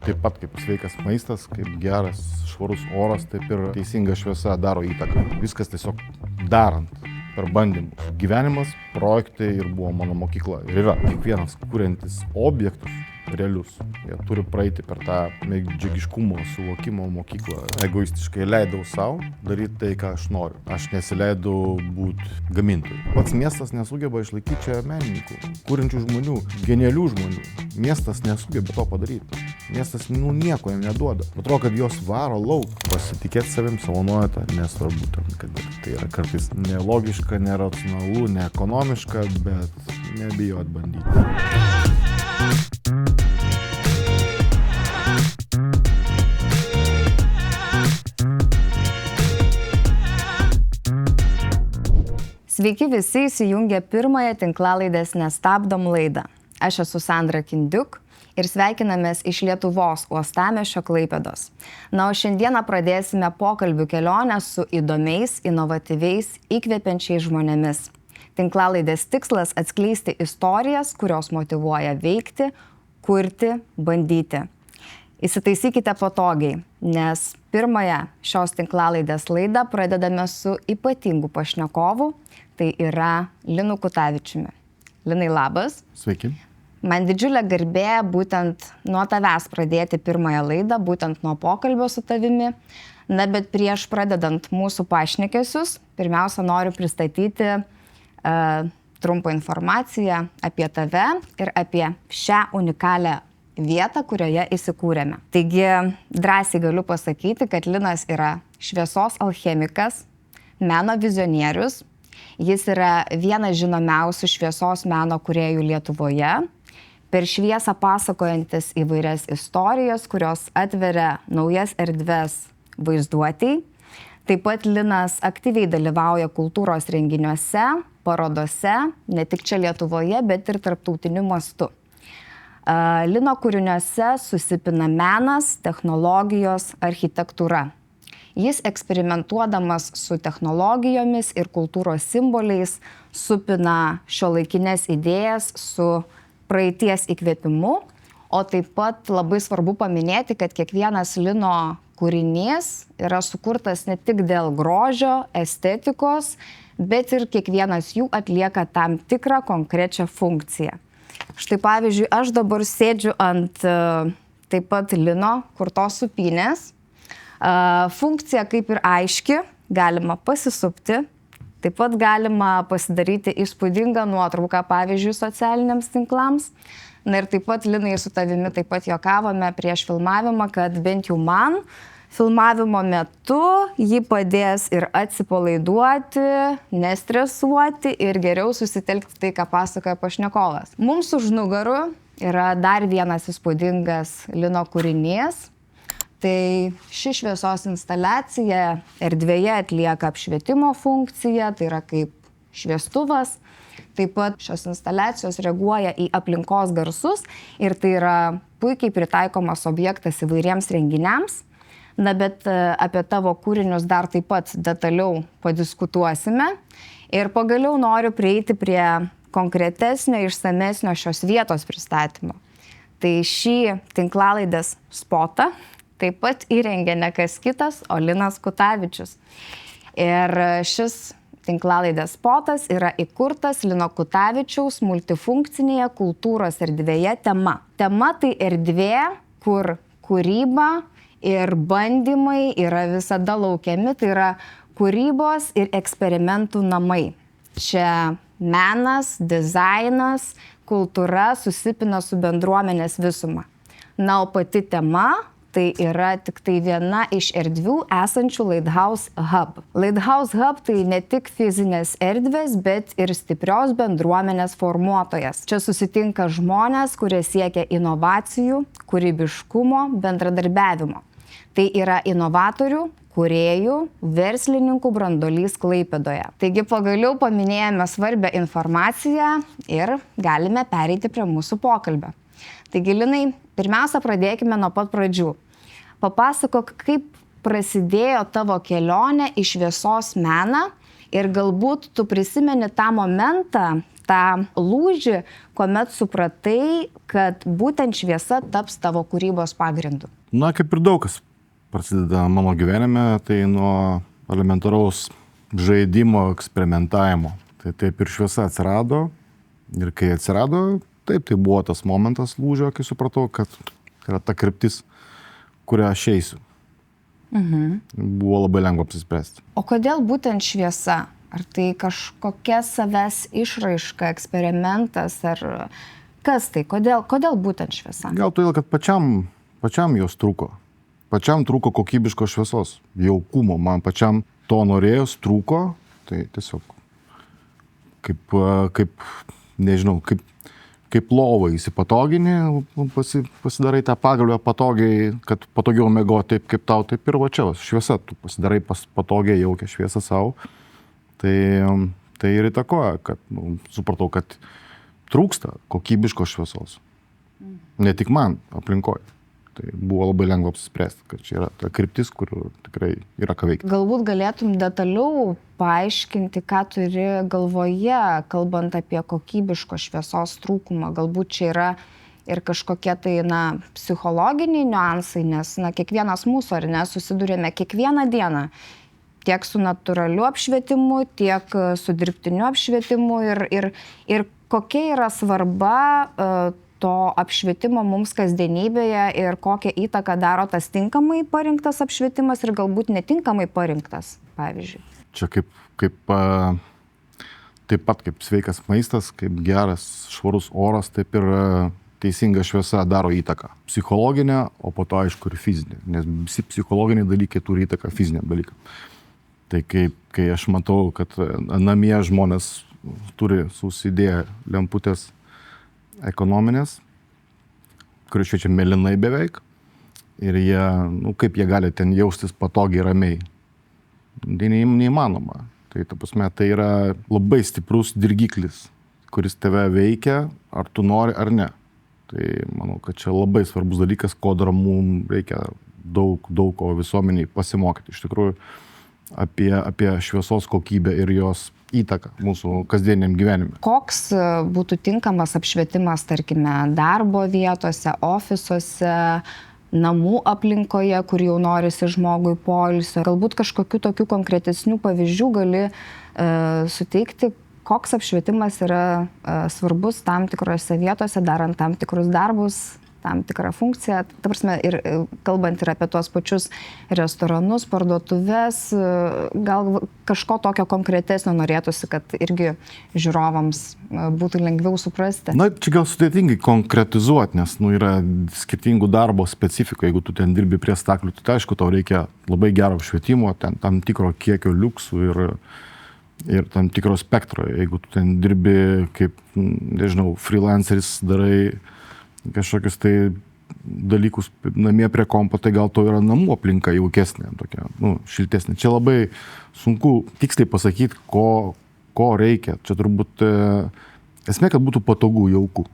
Taip pat kaip sveikas maistas, kaip geras švarus oras, taip ir teisinga šviesa daro įtaką. Viskas tiesiog darant per bandymus. Gyvenimas, projektai ir buvo mano mokykla. Ir yra kiekvienas kuriantis objektus realius. Jie turi praeiti per tą medžiagiškumo suvokimo mokyklą. Egoistiškai leidau savo daryti tai, ką aš noriu. Aš nesileidau būti gamintoju. Pats miestas nesugeba išlaikyti čia menininkų, kuriančių žmonių, genialių žmonių. Miestas nesugeba to padaryti. Miestas nieko jam neduoda. Atrodo, kad jos varo lauk. Pasitikėti savim, savo nuojautą, nesvarbu ten, kad tai yra kartais nelogiška, neracionalu, neekonomiška, bet nebijot bandyti. Sveiki visi įsijungę pirmąją tinklalaidės Nestabdom laidą. Aš esu Sandra Kindiuk ir sveikinamės iš Lietuvos uostamiesčio Klaipėdos. O šiandieną pradėsime pokalbių kelionę su įdomiais, inovatyviais, įkvepiančiais žmonėmis. Tinklalaidės tikslas atskleisti istorijas, kurios motyvuoja veikti, kurti, bandyti. Įsitaisykite patogiai, nes pirmąją šios tinklalaidės laidą pradedame su ypatingu pašnekovu, tai yra Linu Kutavičiumi. Linai, labas. Sveiki. Man didžiulė garbė būtent nuo tavęs pradėti pirmąją laidą, būtent nuo pokalbio su tavimi. Bet prieš pradedant mūsų pašnekesius, pirmiausia noriu pristatyti trumpą informaciją apie tave ir apie šią unikalią vietą, kurioje įsikūrėme. Taigi, drąsiai galiu pasakyti, kad Linas yra šviesos alchemikas, meno vizionierius. Jis yra vienas žinomiausių šviesos meno kūrėjų Lietuvoje, per šviesą pasakojantis įvairias istorijas, kurios atveria naujas erdves vaizduotei. Taip pat Linas aktyviai dalyvauja kultūros renginiuose, parodose, ne tik čia Lietuvoje, bet ir tarptautiniu mastu. Lino kūriniuose susipina menas, technologijos, architektūra. Jis eksperimentuodamas su technologijomis ir kultūros simboliais supina šiuolaikinės idėjas su praeities įkvėpimu, o taip pat labai svarbu paminėti, kad kiekvienas Lino kūrinys yra sukurtas ne tik dėl grožio, estetikos, bet ir kiekvienas jų atlieka tam tikrą konkrečią funkciją. Štai pavyzdžiui, aš dabar sėdžiu ant taip pat Lino kurtos supynės. Funkcija kaip ir aiški, galima pasisupti, taip pat galima pasidaryti įspūdingą nuotrauką, pavyzdžiui, socialiniams tinklams. Ir taip pat Linai su tavimi taip pat juokavome prieš filmavimą, kad bent jau man filmavimo metu jį padės ir atsipalaiduoti, nestresuoti ir geriau susitelkti tai, ką pasakoja pašnekovas. Mums už nugarų yra dar vienas įspūdingas Lino kūrinys. Tai ši šviesos instaliacija erdvėje atlieka apšvietimo funkciją, tai yra kaip šviestuvas. Taip pat šios instaliacijos reaguoja į aplinkos garsus ir tai yra puikiai pritaikomas objektas įvairiems renginiams. Bet apie tavo kūrinius dar taip pat detaliau padiskutuosime. Ir pagaliau noriu prieiti prie konkretesnio, išsamesnio šios vietos pristatymo. Tai šį tinklalaidės spotą taip pat įrengė ne kas kitas, o Linas Kutavičius. Ir šis tinklalaidės spotas yra įkurtas Lino Kutavičiaus multifunkcinėje kultūros erdvėje tema. Tema tai erdvė, kur kūryba ir bandymai yra visada laukiami, tai yra kūrybos ir eksperimentų namai. Čia menas, dizainas, kultūra susipina su bendruomenės visuma. O pati tema tai yra tik tai viena iš erdvių esančių Lighthouse Hub. Lighthouse Hub tai ne tik fizinės erdvės, bet ir stiprios bendruomenės formuotojas. Čia susitinka žmonės, kurie siekia inovacijų, kūrybiškumo, bendradarbiavimo. Tai yra inovatorių, kūrėjų, verslininkų branduolys Klaipėdoje. Taigi pagaliau paminėjome svarbią informaciją ir galime pereiti prie mūsų pokalbio. Taigi, Linai, pirmiausia, pradėkime nuo pat pradžių. Papasakok, kaip prasidėjo tavo kelionė į šviesos meną ir galbūt tu prisimeni tą momentą tą lūžį, kuomet supratai, kad būtent šviesa taps tavo kūrybos pagrindu? Na, kaip ir daug kas prasideda mano gyvenime, tai nuo elementaraus žaidimo, eksperimentavimo. Tai taip ir šviesa atsirado. Ir kai atsirado, taip, tai buvo tas momentas lūžio, kai supratau, kad yra ta kryptis, kurią aš eisiu. Buvo labai lengva apsispręsti. O kodėl būtent šviesa? Ar tai kažkokia savęs išraiška, eksperimentas, ar kas tai? Kodėl būtent šviesa? Gal todėl, kad pačiam jos trūko. Pačiam trūko kokybiškos šviesos, jaukumo. Man pačiam to norėjos trūko. Tai tiesiog kaip lovą įsipatogini, pasidarai tą pagalbę patogiai, kad patogiau mėgoti taip, kaip tau, taip ir va čia, šviesa, tu pasidarai patogiai jaukia šviesą savo. Tai ir įtakoja, kad supratau, kad trūksta kokybiškos šviesos. Ne tik man, aplinkoje. Tai buvo labai lengva apsispręsti, kad čia yra ta kryptis, kur tikrai yra ką veikti. Galbūt galėtum detaliau paaiškinti, ką turi galvoje, kalbant apie kokybiškos šviesos trūkumą. Galbūt čia yra ir kažkokie tai, psichologiniai niuansai, nes, kiekvienas mūsų, ar ne, susidurėme kiekvieną dieną tiek su natūraliu apšvietimu, tiek su dirbtiniu apšvietimu ir kokia yra svarba to apšvietimo mums kasdienybėje ir kokią įtaką daro tas tinkamai parinktas apšvietimas ir galbūt netinkamai parinktas, pavyzdžiui. Čia taip pat kaip sveikas maistas, kaip geras švarus oras, taip ir teisinga šviesa daro įtaką. Psichologinę, o po to aišku ir fizinę, nes visi psichologiniai dalykai turi įtaką fiziniam dalykam. Tai kai aš matau, kad namie žmonės turi susidėję lemputės ekonominės, kuris šviečia mėlynai beveik, ir jie, kaip jie gali ten jaustis patogiai, ramiai. Tai neįmanoma. Tai, ta prasme, tai yra labai stiprus dirgiklis, kuris tave veikia, ar tu nori, ar ne. Tai manau, kad čia labai svarbus dalykas, ko dar mums reikia daug ko visuomeniai pasimokyti. Iš tikrųjų, apie šviesos kokybę ir jos įtaką mūsų kasdieniam gyvenime. Koks būtų tinkamas apšvietimas, tarkime, darbo vietose, ofisuose, namų aplinkoje, kur jau norisi žmogui poilsio? Galbūt kažkokių tokių konkretesnių pavyzdžių gali suteikti, koks apšvietimas yra svarbus tam tikrose vietose, darant tam tikrus darbus, tam tikrą funkciją. Ta prasme, ir kalbant ir apie tuos pačius restoranus, parduotuves, gal kažko tokio konkretesnio norėtųsi, kad irgi žiūrovams būtų lengviau suprasti. Na, čia gal sudėtingai konkretizuoti, nes yra skirtingų darbo specifika. Jeigu tu ten dirbi prie staklių, tai aišku, tau reikia labai gero apšvietimo, tam tikro kiekio liuksų ir tam tikro spektro. Jeigu tu ten dirbi kaip, freelanceris, darai kažkokius tai dalykus namie prie kompo, tai gal to yra namų aplinka jaukesnė, tokia, šiltesnė. Čia labai sunku tiksliai pasakyti, ko reikia. Čia turbūt esmė, kad būtų patogu, jauku.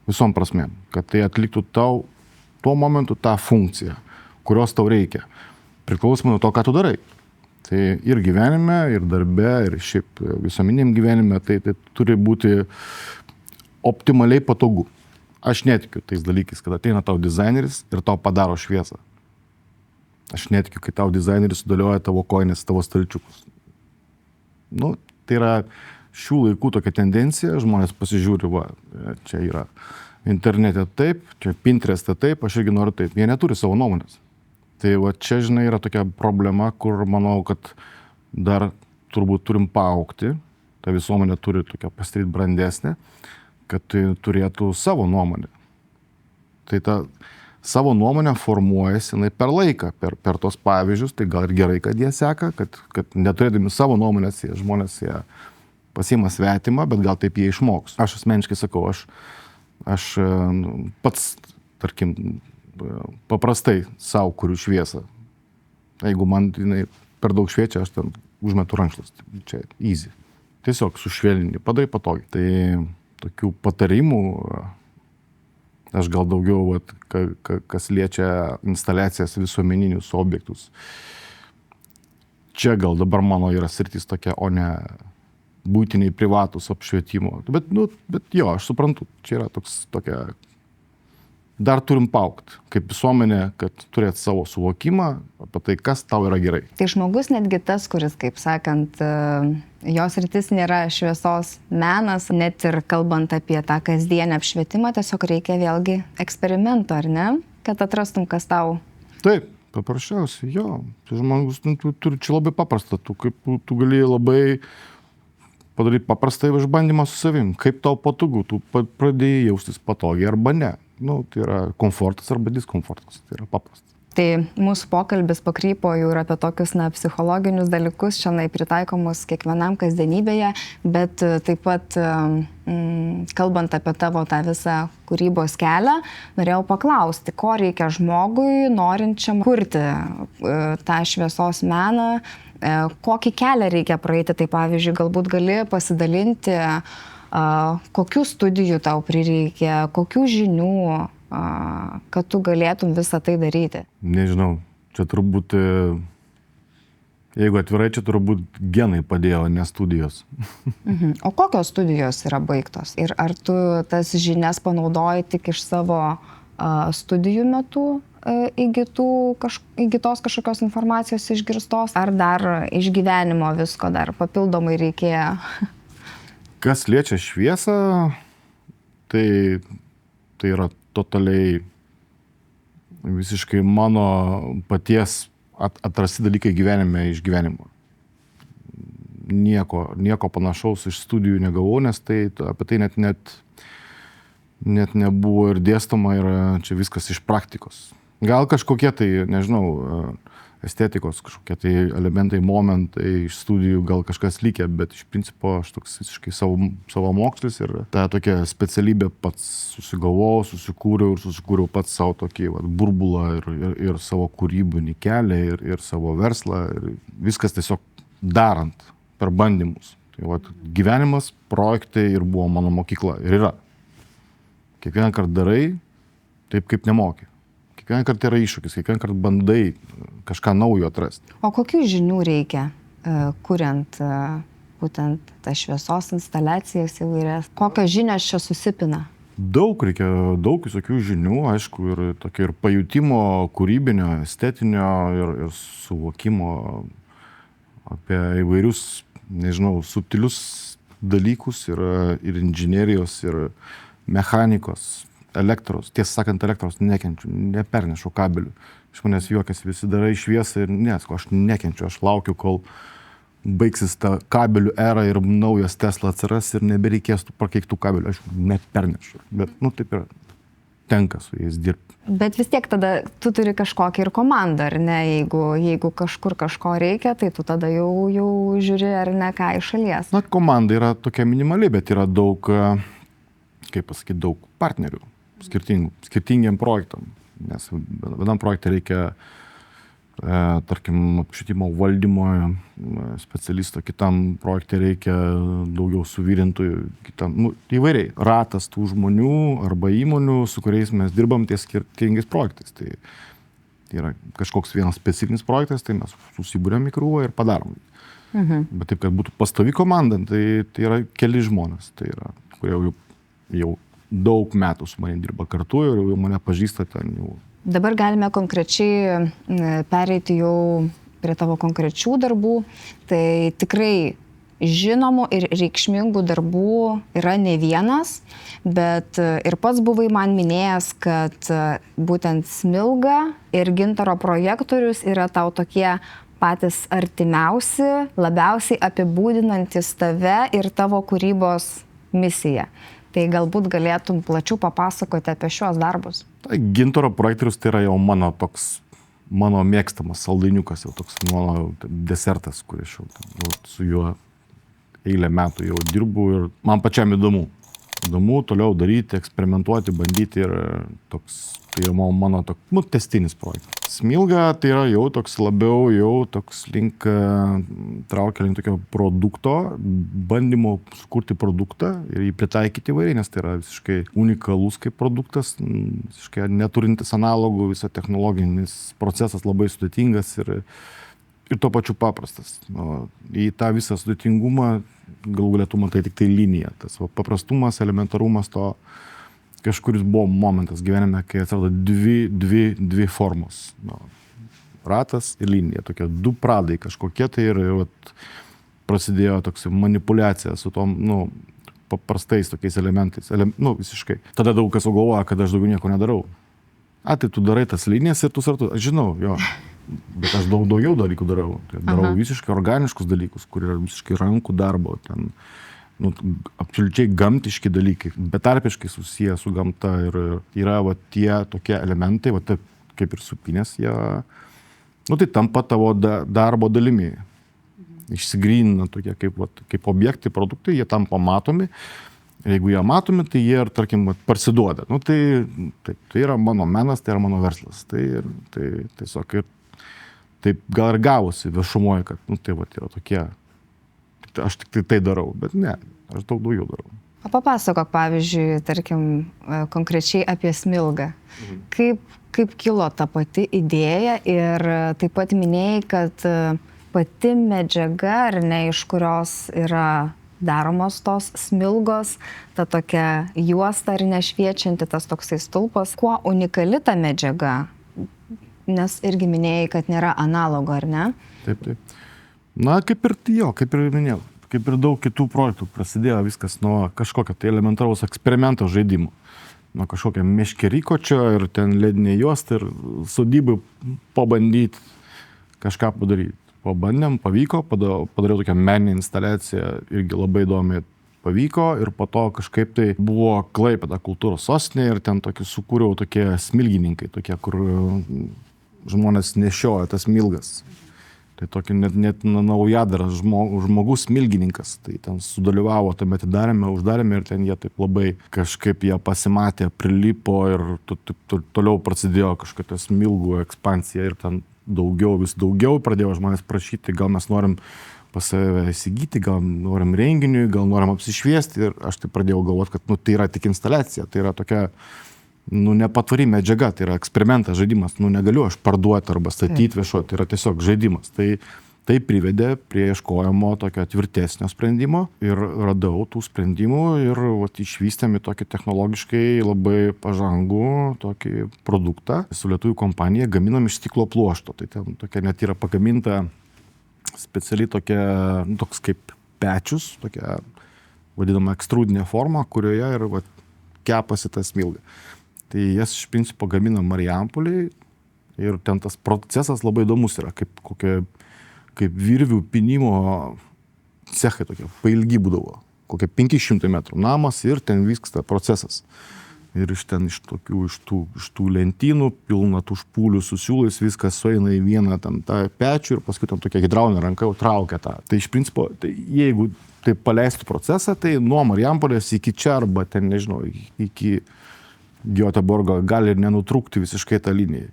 Visom prasmėm. Kad tai atliktų tau tuo momentu tą funkciją, kurios tau reikia. Priklausomai nuo to, ką tu darai. Tai ir gyvenime, ir darbe, ir šiaip visuomeniniam gyvenime, tai turi būti optimaliai patogu. Aš netikiu tais dalykais, kad ateina tau dizaineris ir tau padaro šviesą. Aš netikiu, kai tau dizaineris sudėlioja tavo kojines, tavo stalčiukus. Tai yra šių laikų tokia tendencija, žmonės pasižiūri, čia yra internete taip, čia Pintereste taip, aš irgi noriu taip. Jie neturi savo nuomonės. Tai čia, yra tokia problema, kur manau, kad dar turbūt turim paaugti. Ta visuomenė turi tokia pasidaryti brandesnė, kad turėtų savo nuomonę. Tai ta savo nuomonė formuojasi per laiką, per tos pavyzdžius, tai gal ir gerai, kad jie seka, kad neturėdami savo nuomonės, žmonės jie pasiima svetimą, bet gal taip jie išmoks. Aš asmeniškai sakau, aš pats, tarkim, paprastai savo kuriu šviesą. Jeigu man per daug šviečia, aš ten užmetu rankšluostį. Čia easy. Tiesiog sušvelnini, padarai patogiai. Tai tokių patarimų, aš gal daugiau, kas liečia instaliacijas visuomeninius objektus. Čia gal dabar mano yra sritis tokia, o ne būtiniai privatus apšvietimo. Bet jo, aš suprantu, čia yra tokia... Dar turim paukti, kaip visuomenė, kad turėt savo suvokimą apie tai, kas tau yra gerai. Tai žmogus netgi tas, kuris, kaip sakant, jos rytis nėra šviesos menas, net ir kalbant apie tą kasdienį apšvietimą, tiesiog reikia vėlgi eksperimento, ar ne, kad atrastum, kas tau. Taip, paprasčiausiai, jo. Tai žmogus, turi čia labai paprasta, tu gali labai padaryti paprastą išbandymą su savim, kaip tau patogu, tu pradėjai jaustis patogiai arba ne. Tai yra komfortas arba diskomfortas, tai yra paprastas. Tai mūsų pokalbis pakrypo jau ir apie tokius psichologinius dalykus, šiandien pritaikomus kiekvienam kasdienybėje, bet taip pat kalbant apie tavo tą visą kūrybos kelią, norėjau paklausti, ko reikia žmogui, norinčiam kurti tą šviesos meną, kokį kelią reikia praeiti, tai pavyzdžiui, galbūt gali pasidalinti, kokių studijų tau prireikia, kokių žinių, kad tu galėtum visą tai daryti? Nežinau, čia turbūt, jeigu atvirai, čia turbūt genai padėjo, ne studijos. O kokios studijos yra baigtos? Ir ar tu tas žinias panaudoji tik iš savo studijų metu įgytos kažkokios informacijos išgirstos, ar dar iš gyvenimo visko dar papildomai reikėjo? Kas liečia šviesą, tai yra totaliai visiškai mano paties atrasti dalykai gyvenime iš gyvenimo. Nieko panašaus iš studijų negavau, nes apie tai net nebuvo ir dėstoma, ir čia viskas iš praktikos. Gal kažkokie tai, nežinau, estetikos kažkokie tai elementai, momentai iš studijų gal kažkas likę, bet iš principo aš toks visiškai savo mokslis ir tą tokią specialybę pats susikūriau pats savo tokį burbulą ir savo kūrybinį kelią ir savo verslą ir viskas tiesiog darant per bandymus. Tai gyvenimas, projektai ir buvo mano mokykla ir yra. Kiekvieną kartą darai taip, kaip nemoki. Kiekvieną kartą yra iššūkis, kiekvieną kartą bandai kažką naujo atrasti. O kokių žinių reikia, kuriant būtent tas šviesos instaliacijas įvairias? Kokios žinios čia susipina? Reikia daug visokių žinių, aišku, ir pajutimo, kūrybinio, estetinio ir suvokimo apie įvairius, nežinau, subtilius dalykus ir inžinerijos, ir mechanikos. Elektros, tiesą sakant, elektros nekenčiu, nepernešu kabelių. Iš manęs juokiasi, visi darai šviesą ir aš nekenčiu, aš laukiu, kol baigsis ta kabelių era ir naujas Tesla atsiras ir nebereikės tų prakeiktų kabelių, aš nepernešu. Bet, taip yra, tenka su jais dirbti. Bet vis tiek tada tu turi kažkokią ir komandą, ar ne? Jeigu kažkur kažko reikia, tai tu tada jau žiūri, ar ne, ką iš šalies. Komanda yra tokia minimali, bet yra daug, daug partnerių. Skirtingiem projektam, nes vienam projektui reikia, tarkim, apšvietimo valdymo specialisto, kitam projektui reikia daugiau suvirintojų, įvairiai. Ratas tų žmonių arba įmonių, su kuriais mes dirbam ties skirtingais projektais. Tai yra kažkoks vienas specifinis projektas, tai mes susibūrėm į krūvą ir padarom. Bet taip, kad būtų pastovi komanda, tai yra keli žmonės, tai yra, kurie jau daug metų su manim dirba kartu ir jau mane pažįsta ten jau. Dabar galime konkrečiai pereiti jau prie tavo konkrečių darbų. Tai tikrai žinomų ir reikšmingų darbų yra ne vienas, bet ir pats buvai man minėjęs, kad būtent Smilga ir Gintaro projektorius yra tau tokie patys artimiausi, labiausiai apibūdinantis tave ir tavo kūrybos misiją. Tai galbūt galėtum plačiau papasakoti apie šios darbus. Gintaro projektorius tai yra jau mano mėgstamas saldainiukas, jau toks mano desertas, kuris su juo eilę metų jau dirbu ir man pačiam įdomu. Įdomu toliau daryti, eksperimentuoti, bandyti ir tai yra mano tęstinis projektas. Smilga tai yra jau link traukia link tokio produkto, bandymo sukurti produktą ir jį pritaikyti įvairiai, nes tai yra visiškai unikalus kaip produktas, visiškai neturintis analogų, visą technologinis procesas labai sudėtingas ir tuo pačiu paprastas. Nu, į tą visą sudėtingumą galų galia tu matai tik tai liniją. Tas paprastumas, elementarumas to kažkuris buvo momentas gyvenime, kai atsirado dvi formos. Nu, ratas ir linija. Tokie du pradai kažkokie tai ir vat, prasidėjo toks manipuliacija su tom, nu, paprastais tokiais elementais. Nu, visiškai. Tada daug kas galvoja, kad aš daugiau nieko nedarau. Tai tu darai tas linijas ir tu sartu. Aš žinau, jo. Bet aš daugiau dalykų darau. Tai darau visiškai organiškus dalykus, kur yra visiškai rankų darbo. Ten, nu, absoliučiai gamtiški dalykai, betarpiškai susiję su gamta. Ir yra va, tie tokie elementai, va, taip, kaip ir supinės, jie, nu, tai tampa tavo darbo dalimi. Išsigrynina tokie kaip objektai, produktai, jie tampa matomi. Jeigu jie matomi, tai jie ir, tarkim, parsiduoda. Nu, tai yra mano menas, tai yra mano verslas. Tai tiesiog ir taip gal ir gavosi viešumoje, kad, nu, tai va, yra tokie, aš tik tai darau, bet ne, aš daug daugiau darau. O papasakok, pavyzdžiui, tarkim, konkrečiai apie Smilgą. Kaip kilo ta pati idėja ir taip pat minėjai, kad pati medžiaga, ar ne, iš kurios yra daromos tos smilgos, ta tokia juosta ar nešviečianti, tas toksai stulpas. Kuo unikali ta medžiaga? Nes irgi minėjai, kad nėra analogo, ar ne? Taip. Na, kaip ir minėjau, kaip ir daug kitų projektų prasidėjo viskas nuo kažkokio tai elementaraus eksperimento žaidimo. Nuo kažkokio meškerikočio ir ten ledinė juosta ir sodybai pabandyti kažką padaryti. Pabandėm, pavyko, padariau tokią meninę instaliaciją, irgi labai įdomiai pavyko ir po to kažkaip tai buvo Klaipėda kultūros sostinė ir ten sukūriau tokie smilgininkai, tokie, kur žmonės nešioja tas smilgas. Tai tokį net naujadaras žmogus smilgininkas, tai ten sudalyvavo tame atidarėme, uždarėme ir ten jie taip labai kažkaip jie pasimatė, prilipo ir toliau prasidėjo kažkokia smilgų ekspansija ir ten vis daugiau pradėjo žmonės prašyti, gal mes norim pas save įsigyti, gal norim renginiui, gal norim apsišviesti ir aš tai pradėjau galvoti, kad tai yra tik instaliacija, tai yra tokia nepatvari medžiaga, tai yra eksperimentas, žaidimas, negaliu aš parduoti arba statyti viešo, tai yra tiesiog žaidimas. Tai privedė prie ieškojimo tokio tvirtesnio sprendimo ir radau tų sprendimų ir išvystėme tokį technologiškai labai pažangų tokį produktą. Su lietuvių kompanija gaminam iš stiklo pluošto, tai ten tokia net yra pagaminta specialiai toks kaip pečius, tokia vadinama ekstrudinė forma, kurioje ir kepasi tas smilga. Tai jas iš principo gamina Marijampolėje ir ten tas procesas labai įdomus yra, kaip virvių pinimo cechai tokie, pailgi būdavo, kokie 500 metrų namas ir ten vyksta procesas. Ir iš tų lentynų pilna tų špūlių su siūlais, viskas sueina į vieną ten tą pečių ir paskui tam tokia hidraulinė ranka jau traukia tą. Tai iš principo, jeigu tai paleistų procesą, tai nuo Marijampolės iki čia arba ten, nežinau, iki Gioteborgo gali ir nenutrūkti visiškai tą liniją.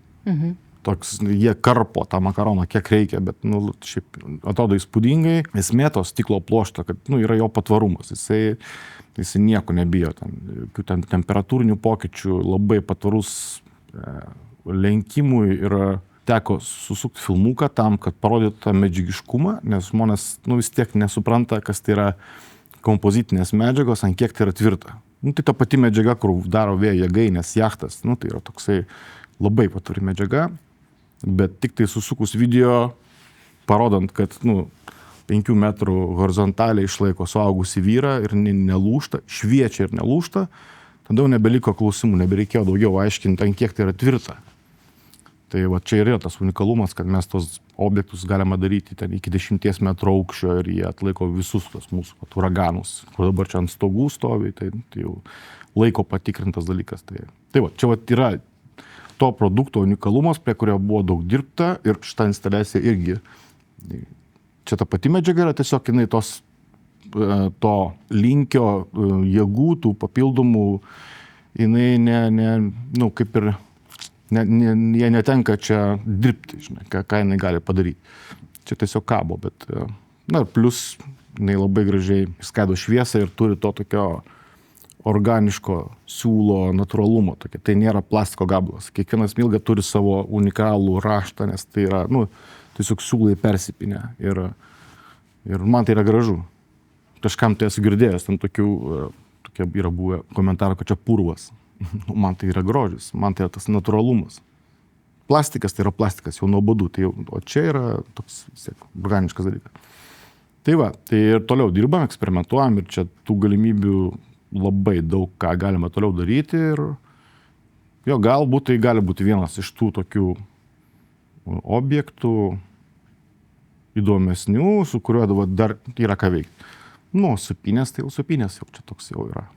Toks, jie karpo tą makaroną kiek reikia, bet šiaip atrodo įspūdingai. Esmė to stiklo pluošto, kad yra jo patvarumas. Jisai nieko nebijo. Ten temperatūrinių pokyčių labai patvarus lenkimui ir teko susukti filmuką tam, kad parodytų tą medžiagiškumą, nes žmonės vis tiek nesupranta, kas tai yra kompozitinės medžiagos, ant kiek tai yra tvirta. Tai ta pati medžiaga, kur daro vėjo jėgainės, jachtas, tai yra toksai labai patvari medžiaga. Bet tik tai susukus video, parodant, kad 5 metrų horizontaliai išlaiko suaugusį vyrą ir nelūžta, šviečia ir nelūžta, tada jau nebeliko klausimų, nebereikėjo daugiau aiškinti, ant kiek tai yra tvirta. Tai čia yra tas unikalumas, kad mes tos objektus galime daryti ten iki 10 metrų aukščio ir jie atlaiko visus tos mūsų uraganus, kur dabar čia ant stogų stovi, tai jau laiko patikrintas dalykas. Tai čia yra to produkto unikalumas, prie kurio buvo daug dirbta ir šitą instaliaciją irgi. Čia ta pati medžiaga yra tiesiog jinai to linkio jėgų, tų papildomų, jinai kaip ir jie netenka čia dirbti, žinai, ką jinai gali padaryti. Čia tiesiog kabo, bet plus jinai labai gražiai skaido šviesą ir turi to tokio organiško siūlo natūralumo. Tai nėra plastiko gabalas. Kiekvienas smilga turi savo unikalų raštą, nes tai yra tiesiog siūlai persipinę ir man tai yra gražu. Kažkam tai esu girdėjęs, ten tokie yra buvę komentarų, kad čia purvas. Man tai yra grožis, man tai yra tas natūralumas. Plastikas tai yra plastikas, jau nuobodu, o čia yra toks organiškas dalykas. Tai va, tai ir toliau dirbam, eksperimentuojam ir čia tų galimybių labai daug ką galima toliau daryti ir jo, galbūt tai gali būti vienas iš tų tokių objektų įdomesnių, su kuriuo dabar dar yra ką veikti. Supynės, tai jau supynės, jau čia toks jau yra.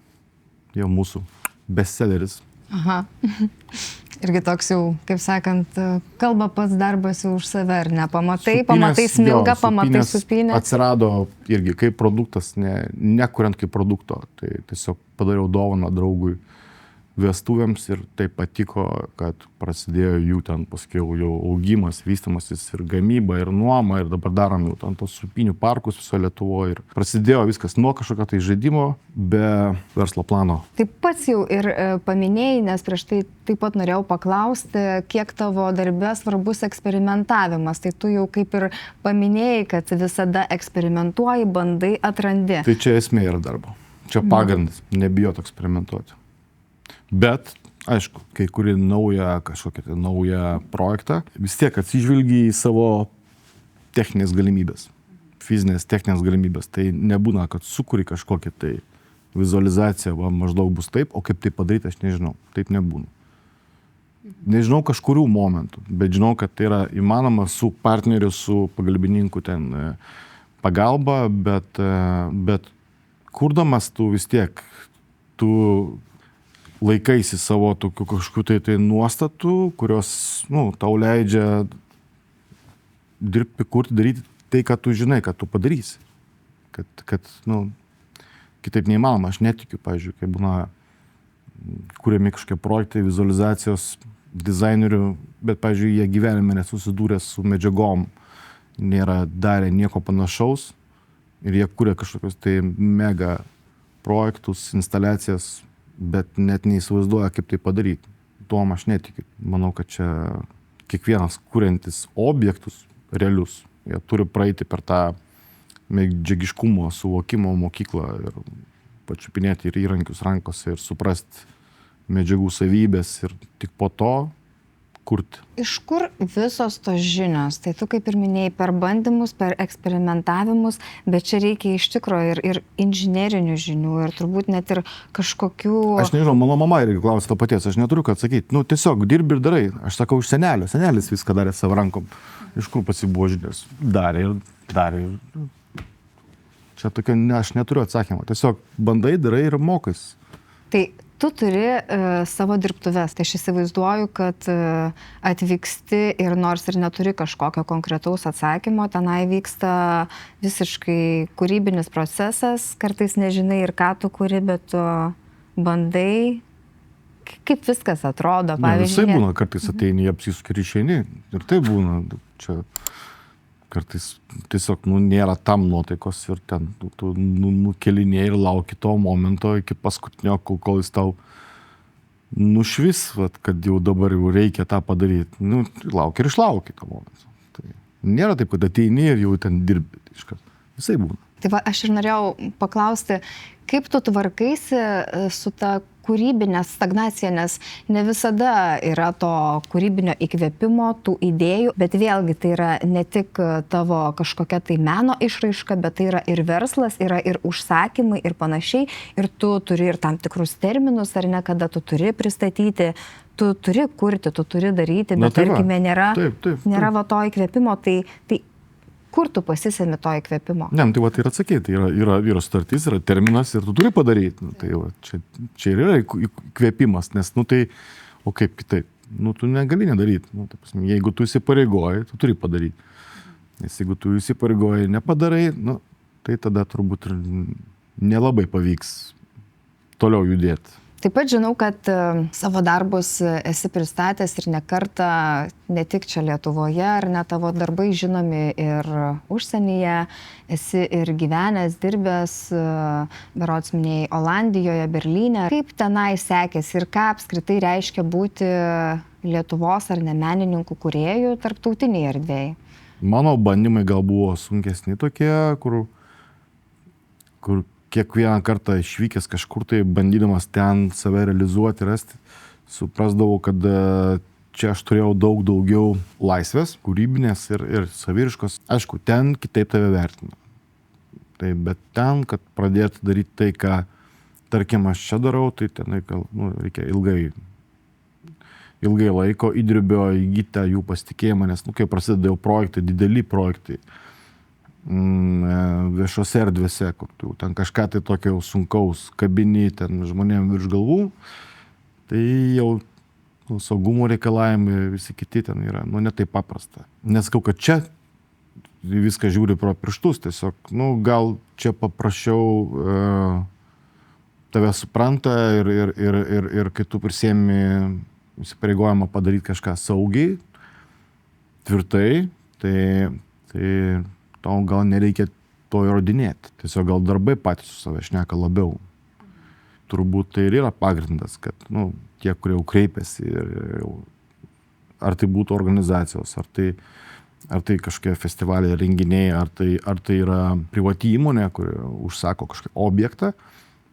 Jau mūsų bestselleris. Aha. Irgi toks jau, kaip sakant, kalba pats darbas jau už save, ar ne? Pamatai smilgą, pamatai supynę. Atsirado irgi kaip produktas, nekuriant kaip produkto. Tai tiesiog padariau dovaną draugui vestuvėms ir tai patiko, kad prasidėjo jų ten paskiau jau augimas, vystymasis ir gamyba ir nuoma ir dabar darom jau ten tos supynių parkus viso Lietuvoje ir prasidėjo viskas nuo kažkokio tai žaidimo be verslo plano. Taip pats jau ir paminėjai, nes prieš tai taip pat norėjau paklausti, kiek tavo darbe svarbus eksperimentavimas. Tai tu jau kaip ir paminėjai, kad visada eksperimentuoji, bandai, atrandi. Tai čia esmė yra darbo. Čia pagrindas, nebijot eksperimentuoti. Bet, aišku, kai kuri kažkokią naują projektą, vis tiek atsižvelgi į savo techninės galimybės, fizinės techninės galimybės. Tai nebūna, kad sukuri kažkokią tai vizualizaciją, maždaug bus taip, o kaip tai padaryti, aš nežinau. Taip nebūna. Nežinau kažkurių momentų, bet žinau, kad tai yra įmanoma su partneriu, su pagalbininku ten pagalba, bet kurdamas tu vis tiek, tu laikaisi savo tokių kažkokių tai nuostatų, kurios, tau leidžia dirbti, kurti, daryti tai, ką tu žinai, kad tu padarysi. Kad kitaip neįmanoma. Aš netikiu, pavyzdžiui, kai būna kuriami kažkokie projektai, vizualizacijos dizainerių, bet, pavyzdžiui, jie gyvenime nesusidūrė su medžiagom, nėra darę nieko panašaus ir jie kuria kažkokius tai mega projektus, instaliacijas, bet net neįsivaizduoja, kaip tai padaryti. Tuom aš netikiu. Manau, kad čia kiekvienas kuriantis objektus realius, jie turi praeiti per tą medžiagiškumo suvokimo mokyklą ir pačiupinėti ir įrankius rankose ir suprasti medžiagų savybės ir tik po to kurti. Iš kur visos tos žinios? Tai tu kaip ir minėjai, per bandymus, per eksperimentavimus, bet čia reikia iš tikrųjų ir inžinerinių žinių ir turbūt net ir kažkokių... Aš nežinau, mano mama irgi klausia to paties, aš neturiu ką atsakyti. Tiesiog dirbi ir darai. Aš sakau, iš senelio. Senelis viską darė savo rankom. Iš kur pasibuvo žinios? Darė. Čia tokia, aš neturiu atsakymą. Tiesiog bandai, darai ir mokais. Tai tu turi savo dirbtuves. Tai aš įsivaizduoju, kad atvyksti ir nors ir neturi kažkokio konkretaus atsakymo, tenai vyksta visiškai kūrybinis procesas, kartais nežinai ir ką tu kuri, bet tu bandai, kaip viskas atrodo. Visai būna, kartais ateini, apsisuki ir išeini. Ir tai būna, čia kartais tiesiog nėra tam nuotaikos ir ten tu nukelinėjai ir lauki to momento iki paskutinio, kol jis tau nušvis, kad jau dabar jau reikia tą padaryti. Lauki ir išlauki to momento. Tai nėra taip, kad ateini ir jau ten dirbi. Visai būna. Tai va, aš ir norėjau paklausti, kaip tu tvarkaisi su ta kūrybinė stagnacija, nes ne visada yra to kūrybinio įkvėpimo, tų idėjų, bet vėlgi tai yra ne tik tavo kažkokia tai meno išraiška, bet tai yra ir verslas, yra ir užsakymai ir panašiai, ir tu turi ir tam tikrus terminus, ar ne, kada tu turi pristatyti, tu turi kurti, tu turi daryti, bet tarkime nėra va to įkvėpimo, tai kur tu pasisemi to įkvėpimo? Ne, tai va tai ir atsakyti, yra sutartis, yra terminas ir tu turi padaryti. Tai va, čia ir yra įkvėpimas, nes, tai, o kaip kitaip, tu negali nedaryti. Jeigu tu įsipareigoji, tu turi padaryti. Nes jeigu tu įsipareigoji nepadarai, tai tada turbūt ir nelabai pavyks toliau judėti. Taip pat žinau, kad savo darbus esi pristatęs ir ne kartą, ne tik čia Lietuvoje, ar ne, tavo darbai žinomi ir užsienyje, esi ir gyvenęs, dirbęs, berods minėjai, Olandijoje, Berlyne. Kaip tenai sekėsi ir ką apskritai reiškia būti Lietuvos ar ne menininkų kūrėjų tarptautinėje erdvėje? Mano bandymai gal buvo sunkesni tokie, kur kiekvieną kartą išvykęs kažkur tai, bandydamas ten save realizuoti, rasti, suprasdavau, kad čia aš turėjau daug daugiau laisvės, kūrybinės ir saviriškos. Aišku, ten kitaip tave vertina. Tai, bet ten, kad pradėti daryti tai, ką, tarkim, aš čia darau, tai ten reikia ilgai laiko įdirbio įgyti jų pasitikėjimą, nes, kai prasideda jau projektai, dideli projektai, viešose erdvėse, kur tu ten kažką tai tokio sunkaus kabini ten žmonėm virš galvų, tai jau saugumo reikalavimai visi kiti ten yra, ne taip paprasta. Nesakau, kad čia viską žiūri pro pirštus, tiesiog, gal čia paprasčiau tave supranta ir kai tu prisiemi įsipareigojimą padaryti kažką saugiai, tvirtai, tai tau gal nereikia to įrodinėti. Tiesiog gal darbai patys su save šneka labiau. Turbūt tai ir yra pagrindas, kad tie, kurie jau kreipiasi, ar tai būtų organizacijos, ar tai kažkokie festivaliai, renginiai, ar tai yra privati įmonė, kuri užsako kažkokį objektą,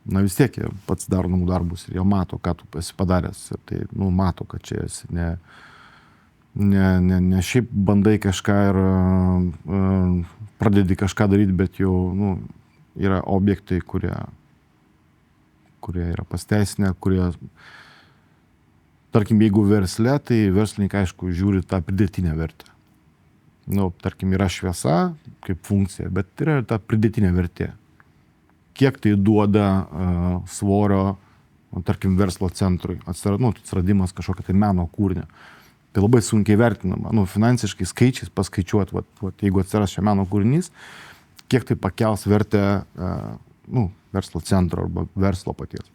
vis tiek jie pats daro namų darbus ir jie mato, ką tu esi padaręs. Ir tai mato, kad čia esi ne šiaip bandai kažką ir pradedi kažką daryti, bet jau yra objektai, kurie yra pasteisinę, kurie, tarkim, jeigu versle, tai verslininkai, aišku, žiūri tą pridėtinę vertę. Tarkim, yra šviesa kaip funkcija, bet yra ta pridėtinė vertė. Kiek tai duoda svorio, tarkim, verslo centrui, atsiradimas kažkokio tai meno kūrinio. Tai labai sunkiai vertinama. Finansiškai skaičiais paskaičiuoti, jeigu atsiras čia meno kūrinys, kiek tai pakels vertę verslo centro arba verslo paties.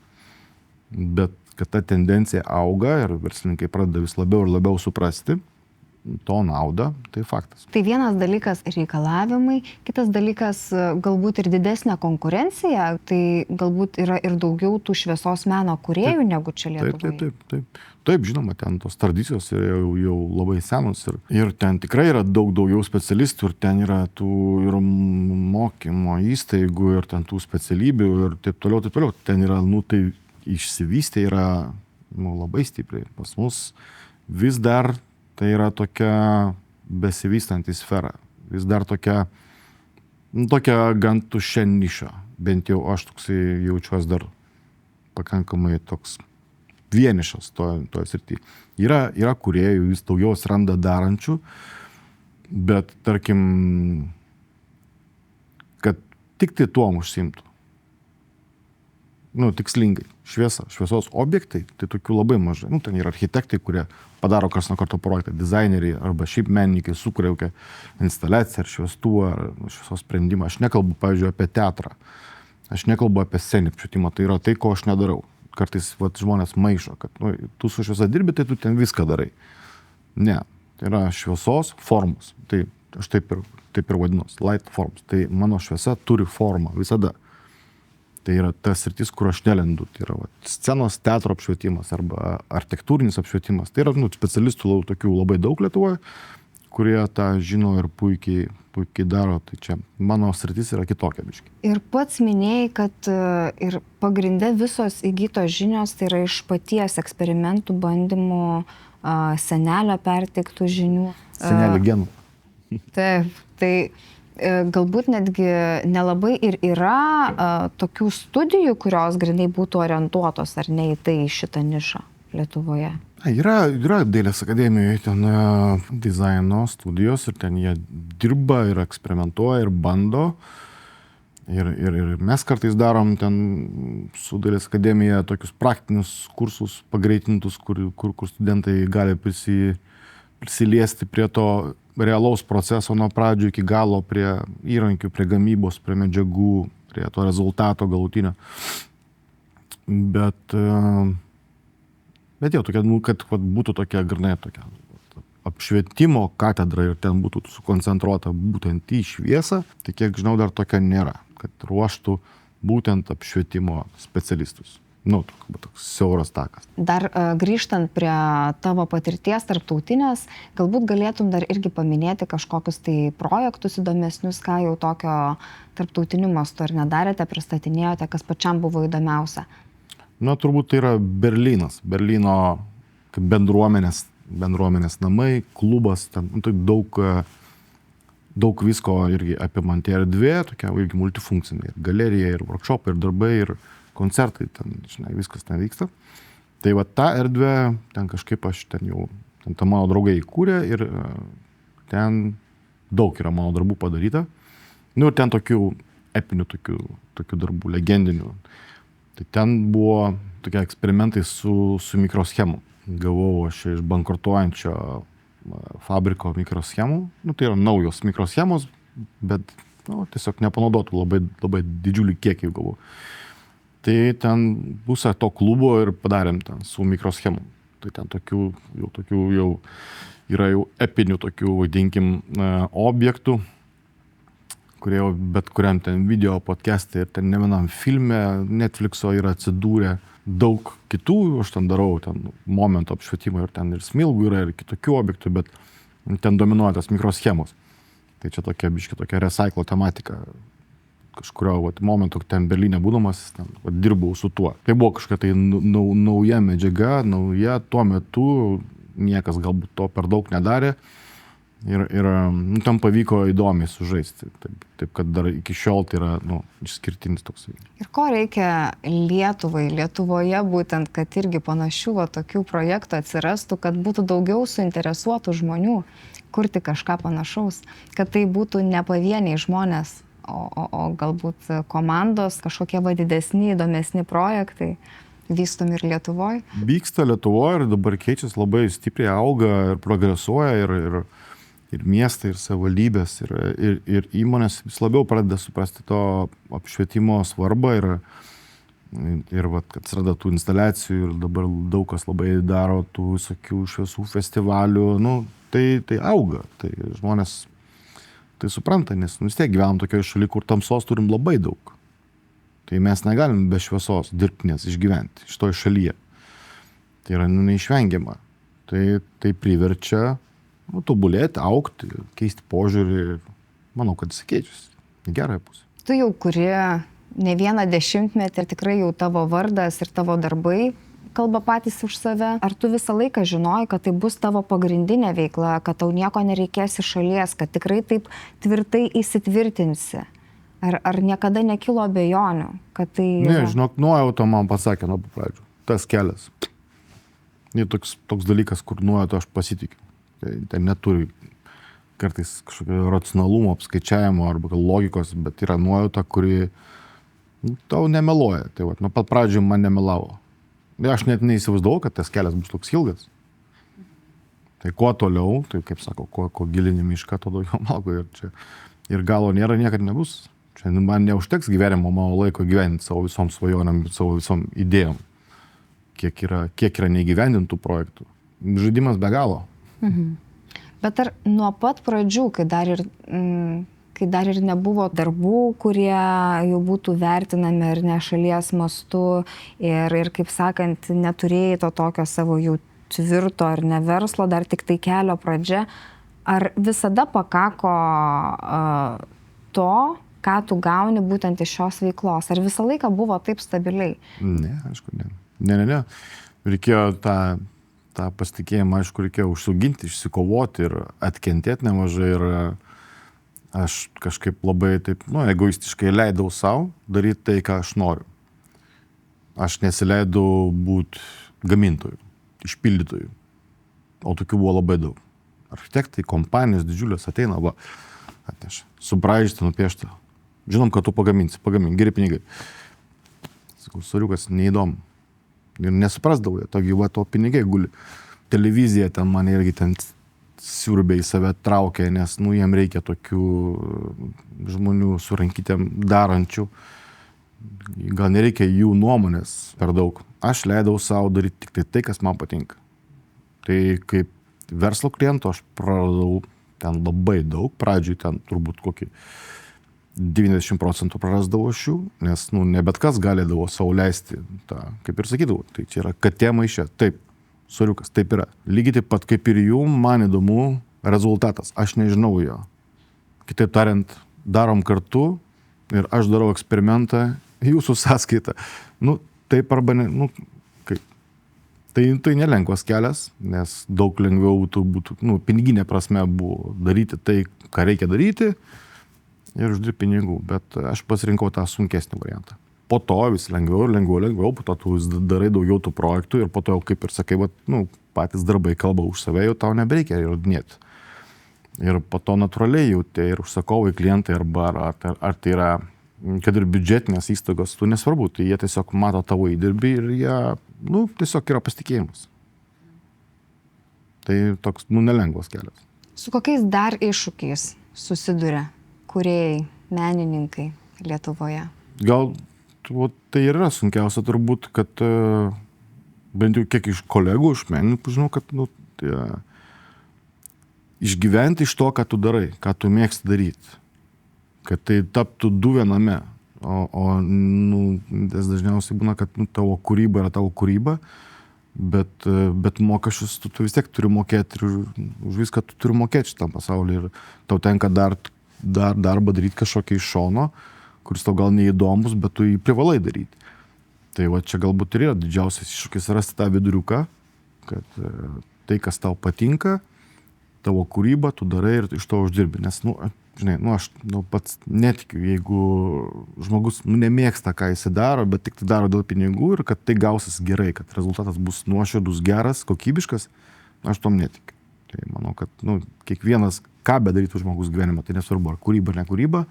Bet kad ta tendencija auga ir verslininkai pradeda vis labiau ir labiau suprasti to naudą, tai faktas. Tai vienas dalykas reikalavimai, kitas dalykas galbūt ir didesnė konkurencija, tai galbūt yra ir daugiau tų šviesos meno kūrėjų negu čia Lietuvoje. Taip, žinoma, ten tos tradicijos yra jau labai senos ir ten tikrai yra daug daugiau specialistų ir ten yra tų ir mokymo įstaigų ir ten tų specialybių ir taip toliau. Ten yra, tai išsivystė yra labai stipriai. Pas mus vis dar tai yra tokia besivystanti sfera. Vis dar tokia gan tuščia niša. Bent jau aš toksai jaučiuosi dar pakankamai toks vienišas toje srityje. Yra kūrėjų, vis daugiau atsiranda darančių, bet tarkim, kad tik tai tuom užsiimtų. Tikslingai. Šviesos objektai, tai tokių labai mažai. Ten yra architektai, kurie padaro kars nuo karto projektą, dizaineriai arba šiaip menininkai sukuria kokią instaliaciją ar šviestuvą ar šviesos sprendimą. Aš nekalbu, pavyzdžiui, apie teatrą. Aš nekalbu apie sceninį apšvietimą. Tai yra tai, ko aš nedarau. Kartais žmonės maišo, kad tu su šviesa dirbi, tai tu ten viską darai. Ne. Tai yra šviesos formos. Tai aš taip ir vadinuosi. Light forms. Tai mano šviesa turi formą visada. Tai yra tas sritis, kur aš nelendu. Tai yra scenos teatro apšvietimas arba architektūrinis apšvietimas. Tai yra specialistų tokių labai daug Lietuvoje, kurie tą žino ir puikiai daro. Tai čia mano sritis yra kitokia biškai. Ir pats minėjai, kad ir pagrinde visos įgytos žinios tai yra iš paties eksperimentų, bandymų, senelio perteiktų žinių. Senelio genų. Taip, tai galbūt netgi nelabai ir yra tokių studijų, kurios grynai būtų orientuotos ar ne į tai šitą nišą Lietuvoje. Yra Dailės akademijoje ten dizaino studijos ir ten jie dirba ir eksperimentuoja ir bando. Ir mes kartais darom ten su Dailės akademija tokius praktinius kursus pagreitintus, kur studentai gali prisiliesti prie to realaus proceso nuo pradžių iki galo, prie įrankių, prie gamybos, prie medžiagų, prie to rezultato galutinio. Bet jau tokia, kad būtų tokia grynai tokia apšvietimo katedra ir ten būtų sukoncentruota būtent į šviesą, tai kiek žinau dar tokia nėra, kad ruoštų būtent apšvietimo specialistus. toks siauras takas. Dar grįžtant prie tavo patirties tarptautinės, galbūt galėtum dar irgi paminėti kažkokius tai projektus įdomesnius, ką jau tokio tarptautiniu mastu ar nedarėte, pristatinėjote, kas pačiam buvo įdomiausia. Turbūt tai yra Berlynas. Berlyno kaip bendruomenės namai, klubas, ten daug visko irgi apimanti erdvė, tokia irgi multifunkcinė. Ir galerija, ir workshopai, ir darbai, ir koncertai, ten, viskas ten vyksta. Tai va ta erdvė, ten kažkaip ten mano draugai įkūrė ir ten daug yra mano darbų padaryta. Ir ten tokių epinių, tokių darbų, legendinių. Tai ten buvo tokie eksperimentai su mikroschemų. Gavau aš iš bankrutuojančio fabriko mikroschemų. Tai yra naujos mikroschemos, bet tiesiog nepanaudotų, labai didžiulį kiekį gavau. Tai ten pusę to klubo ir padarėm ten su mikroschemom. Tai ten tokių jau yra jau epinių tokių, vadinkim, objektų, kurie jau bet kuriam ten video podcast'e ir ten ne vienam filme Netflixo yra atsidūrę. Daug kitų aš ten darau, ten momento apšvietimą ir ten ir smilgų yra ir kitokių objektų, bet ten dominuoja tas mikroschemos. Tai čia tokia recycle tematika. Kažkurio momentu ten Berlyne būdamas, ten dirbau su tuo. Tai buvo kažkokia tai nauja medžiaga, tuo metu niekas galbūt to per daug nedarė. Ir tam pavyko įdomiai sužaisti. Taip kad dar iki šiol tai yra išskirtinis toks. Ir ko reikia Lietuvai, Lietuvoje būtent, kad irgi panašių tokių projektų atsirastų, kad būtų daugiau suinteresuotų žmonių kurti kažką panašaus, kad tai būtų ne pavieniai žmonės, o galbūt komandos, kažkokie didesni, įdomesni projektai vystomi ir Lietuvoje? Vyksta Lietuvoje ir dabar keičiasi, labai stipriai auga ir progresuoja ir miestai, ir savivaldybės, ir įmonės vis labiau pradeda suprasti to apšvietimo svarbą ir kad atsiranda tų instaliacijų ir dabar daug kas labai daro tų visokių šviesų festivalių, tai auga, tai žmonės tai supranta, nes vis tiek gyvenam tokioje šalyje, kur tamsos turim labai daug. Tai mes negalim be šviesos dirbtinės išgyventi šitoje šalyje. Tai yra neišvengiama. Tai priverčia tobulėti, augti, keisti požiūrį. Manau, kad jis keičiasi į gerąją pusę. Tu jau kuri ne vieną dešimtmetį ir tikrai jau tavo vardas ir tavo darbai kalba patys už save. Ar tu visą laiką žinojai, kad tai bus tavo pagrindinė veikla, kad tau nieko nereikės iš šalies, kad tikrai taip tvirtai įsitvirtinsi? Ar niekada nekilo abejonių, kad tai... Ne, žinok, nuojauta man pasakė nuo pradžių. Tas kelias. Toks dalykas, kur nuojauta aš pasitikiu. Tai neturi kartais kažkokio racionalumo, apskaičiavimo arba logikos, bet yra nuojauta, kuri tau nemeluoja. Tai nuo pat pradžių man nemelavo. Aš net neįsivaizdavau, kad tas kelias bus toks ilgas. Tai kuo toliau, tai kaip sako, kuo gilinį mišką, to daugiau malko ir galo nėra, niekad nebus. Čia man neužteks gyvenimo mano laiko gyventi savo visom svajonėm, savo visom idėjom. Kiek yra neįgyvendintų projektų. Žaidimas be galo. Mhm. Bet ar nuo pat pradžių, kai dar ir nebuvo darbų, kurie jau būtų vertinami ar ne šalies mastu ir kaip sakant, neturėjai to tokio savo jau tvirto ar ne verslo, dar tik tai kelio pradžia, ar visada pakako to, ką tu gauni būtent iš šios veiklos? Ar visą laiką buvo taip stabiliai? Ne, aišku, ne. Ne. Reikėjo tą pasitikėjimą, aišku, reikėjo užsiauginti, išsikovoti ir atkentėti nemažai ir aš kažkaip labai taip, egoistiškai leidau savo daryti tai, ką aš noriu. Aš nesileidau būti gamintoju, išpildytoju, o tokių buvo labai daug. Architektai, kompanijos didžiulės ateina, atneša, subraižyti, nupiešti. Žinom, kad tu pagamink, geri pinigai. Sakau, soriukas, neįdomu. Ir nesuprasdavau, to pinigai guli. Televizija ten mane irgi ten siurbė į save traukė, nes jiem reikia tokių žmonių su rankytėm darančių. Gal nereikia jų nuomonės per daug. Aš leidau savo daryti tik tai, kas man patinka. Tai kaip verslo kliento aš praradau ten labai daug. Pradžiui ten turbūt kokį 90% prarasdavo iš jų, nes ne bet kas galėdavo sau leisti tą, kaip ir sakydavo, tai čia yra katė maiše, taip, soriukas, taip yra. Lygiai taip pat kaip ir jum, man įdomu rezultatas, aš nežinau jo. Kitaip tariant, darom kartu ir aš darau eksperimentą jūsų sąskaitą. Taip arba ne, kaip. Tai nelengvas kelias, nes daug lengviau būtų, piniginė prasme buvo daryti tai, ką reikia daryti ir uždirbti pinigų, bet aš pasirinkau tą sunkesnį variantą. Po to vis lengviau, po to tu darai daugiau tų projektų ir po to, kaip ir sakai, patys darbai kalba už save, jau tau nebereikia įrodinėti. Ir po to natūraliai jau tie ir užsakovai, klientai ar tai yra, kad ir biudžetinės įstaigos, tu nesvarbu, tai jie tiesiog mato tavo įdirbį ir jie, tiesiog yra pasitikėjimas. Tai toks, nelengvas kelias. Su kokiais dar iššūkiais susiduria kūrėjai, menininkai Lietuvoje? Gal tai yra sunkiausia turbūt, kad bent jau kiek iš kolegų, iš menininkų, žinau, kad išgyventi iš to, ką tu darai, ką tu mėgsti daryti. Kad tai taptų du viename. Tas dažniausiai būna, kad tavo kūryba yra tavo kūryba, bet mokesčius tu vis tiek turi mokėti ir už viską tu turi mokėti šitam pasaulyje. Ir tau tenka dar darbą daryti kažkokį iš šono, kuris tau gal neįdomus, bet tu jį privalai daryti. Tai čia galbūt ir yra didžiausias iššūkis rasti tą viduriuką, kad tai, kas tau patinka, tavo kūryba, tu darai ir iš to uždirbi. Nes, aš pats netikiu, jeigu žmogus nemėgsta, ką jis daro, bet tik tai daro dėl pinigų ir kad tai gausis gerai, kad rezultatas bus nuoširdus, geras, kokybiškas, aš tom netikiu. Tai manau, kad kiekvienas, ką bedarytų žmogus gyvenime, tai nesvarbu, ar kūryba, ne kūryba,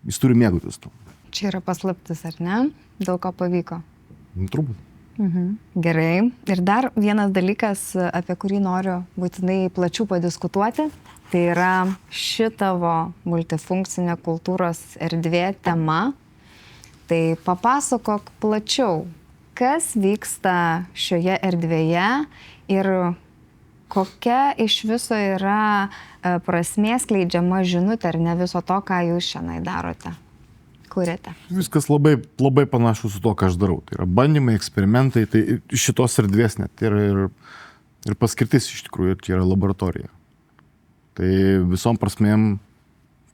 jis turi mėgautis to. Čia yra paslaptis, ar ne? Dėl ko pavyko? Turbūt. Gerai. Ir dar vienas dalykas, apie kurį noriu būtinai plačiau padiskutuoti, tai yra šitavo multifunkcinė kultūros erdvė tema. Tai papasakok plačiau, kas vyksta šioje erdvėje ir kokia iš viso yra prasmė skleidžiama žinutė, ar ne viso to, ką jūs šiandien darote. Kuriate? Viskas labai, labai panašu su to, ką aš darau. Tai yra bandymai, eksperimentai, tai šitos erdvės net ir paskirtis iš tikrųjų, ir čia yra laboratorija. Tai visom prasmėm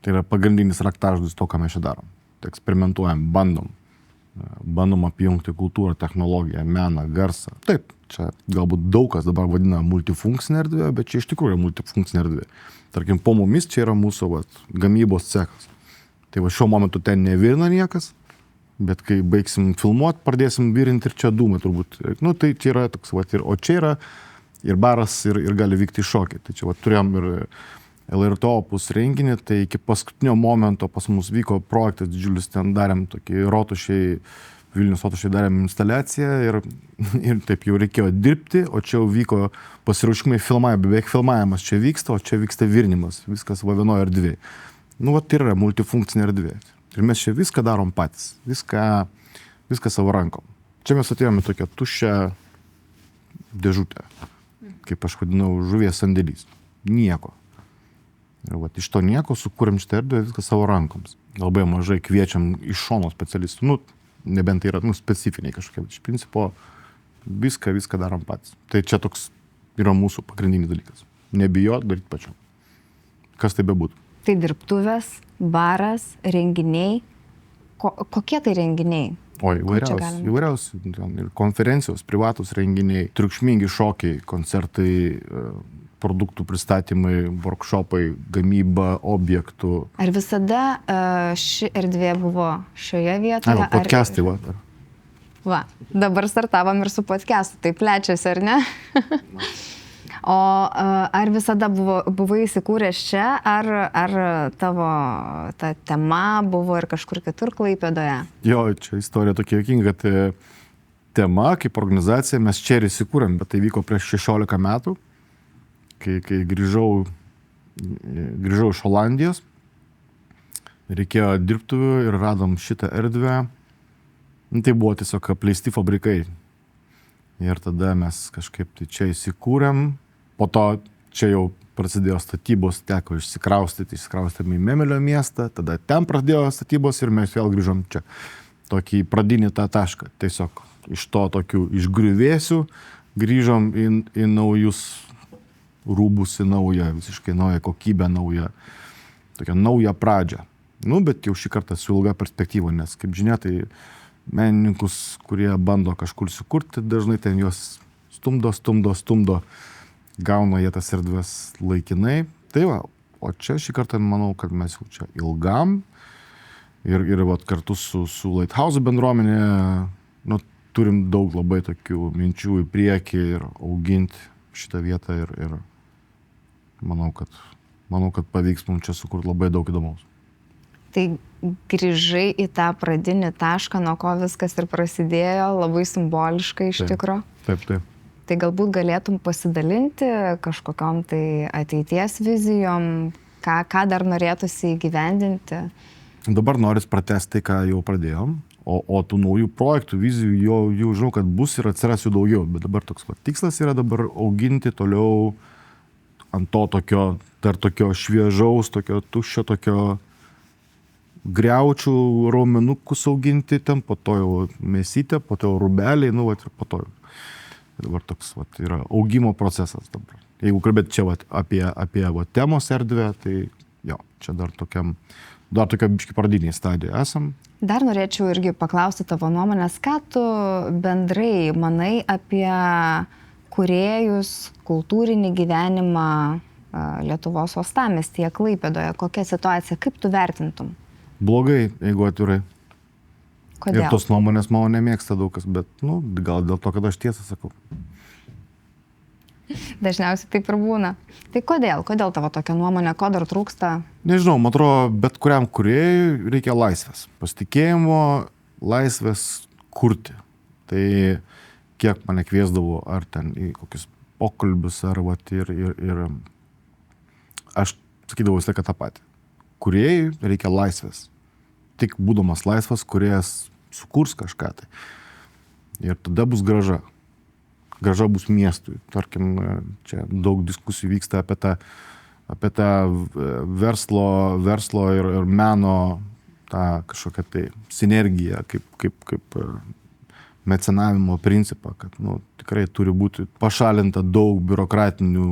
tai yra pagrindinis raktažodis to, ką mes čia darom. Tai eksperimentuojam, bandom apjungti kultūrą, technologiją, meną, garsą. Taip, čia galbūt daug kas dabar vadina multifunkcinė erdvė, bet čia iš tikrųjų yra multifunkcinė erdvė. Tarkim, po mumis čia yra mūsų gamybos cechas. Tai šiuo momentu ten nevirina niekas, bet kai baigsim filmuoti, pradėsim virinti ir čia dūmai turbūt. Tai čia yra toks, o čia yra ir baras, ir gali vykti šokiai. Tai čia turėjom ir LRT Opus renginį, tai iki paskutinio momento pas mus vyko projektas didžiulis, ten darėm tokį Vilnius rotušėj darėm instaliaciją ir taip jau reikėjo dirbti, o čia jau vyko pasiruošimai beveik filmavimas čia vyksta, o čia vyksta virinimas, viskas vienoje erdvėje. Tai yra multifunkcinė erdvė. Ir mes čia viską darom patys. Viską savo rankom. Čia mes atėjome tokią tuščią dėžutę. Kaip aš vadinau, žuvies sandėlys. Nieko. Ir iš to nieko sukūrėm šitą erdvę viską savo rankoms. Labai mažai kviečiam iš šono specialistų. Nebent tai yra specifiniai kažkokie. Iš principo viską darom patys. Tai čia toks yra mūsų pagrindinis dalykas. Nebijot daryti pačiam. Kas tai bebūtų. Tai dirbtuvės, baras, renginiai. Kokie tai renginiai? Įvairiausi. Ir konferencijos, privatus renginiai, triukšmingi šokiai, koncertai, produktų pristatymai, workshopai, gamyba, objektų. Ar visada ši erdvė buvo šioje vietoje? Podcastai, dabar startavom ir su podcastu, tai plečiasi, ar ne? O ar visada buvai įsikūręs čia, ar tavo ta tema buvo ir kažkur kitur Klaipėdoje? Jo, čia istorija tokia juokinga, kad tema kaip organizacija mes čia ir įsikūrėm, bet tai vyko prieš 16 metų, kai grįžau iš Olandijos, reikėjo dirbtuvių ir radom šitą erdvę. Tai buvo tiesiog apleisti fabrikai. Ir tada mes kažkaip tai čia įsikūrėm. Po to čia jau prasidėjo statybos, teko išsikraustėme į Memelio miestą, tada ten pradėjo statybos ir mes vėl grįžom čia. Tokį pradinį tą tašką. Tiesiog iš to tokių išgriuvėsių grįžom į naujus rūbus, į naują, visiškai naują kokybę, tokią naują pradžią. Nu, bet jau šį kartą su ilga perspektyva, nes, kaip žinia, tai menininkus, kurie bando kažkur sukurti, dažnai ten juos stumdo, gauna jie tas erdves laikinai. Tai va, o čia šį kartą manau, kad mes jau čia ilgam ir vat, kartu su Lighthouse bendruomenė turim daug labai tokių minčių į priekį ir auginti šitą vietą ir manau, kad pavyks mums čia sukurti labai daug įdomaus. Tai grįžai į tą pradinį tašką, nuo ko viskas ir prasidėjo, labai simboliškai iš tikro. Taip. Tai galbūt galėtum pasidalinti kažkokiom tai ateities vizijom, ką dar norėtųsi įgyvendinti? Dabar noris pratęsti tai, ką jau pradėjom, o tų naujų projektų, vizijų, jau žinau, kad bus ir atsiras jų daugiau, bet dabar toks tikslas yra dabar auginti toliau ant to tokio šviežaus, tokio tuščio, tokio griaučių raumenukus auginti, ten po to jau mėsytę, po to jau rūbeliai, ir po to jau. Dabar toks yra augimo procesas dabar. Jeigu kalbėt čia apie temos erdvę, tai jo, čia dar tokia biški pradinė stadija esam. Dar norėčiau irgi paklausti tavo nuomonės, ką tu bendrai manai apie kūrėjus, kultūrinį gyvenimą Lietuvos uostamiestyje, Klaipėdoje, kokia situacija, kaip tu vertintum? Blogai, jeigu atvirai. Kodėl? Ir tos nuomonės mano nemėgsta daug kas, bet gal dėl to, kad aš tiesą sakau. Dažniausiai taip ir būna. Tai kodėl tavo tokia nuomonė, ko dar trūksta? Nežinau, man atrodo, bet kuriam kūrėjui reikia laisvės. Pasitikėjimo, laisvės kurti. Tai kiek mane kviesdavo ar ten į kokius pokalbius, ar ir aš sakydavau visą laiką tą patį. Kūrėjui reikia laisvės. Tik būdamas laisvas, kūrėjas sukurs kažką tai. Ir tada bus graža. Graža bus miestui. Tarkim, čia daug diskusijų vyksta apie tą verslo ir meno tą kažkokią tai sinergiją, kaip mecenavimo principą, kad tikrai turi būti pašalinta daug biurokratinių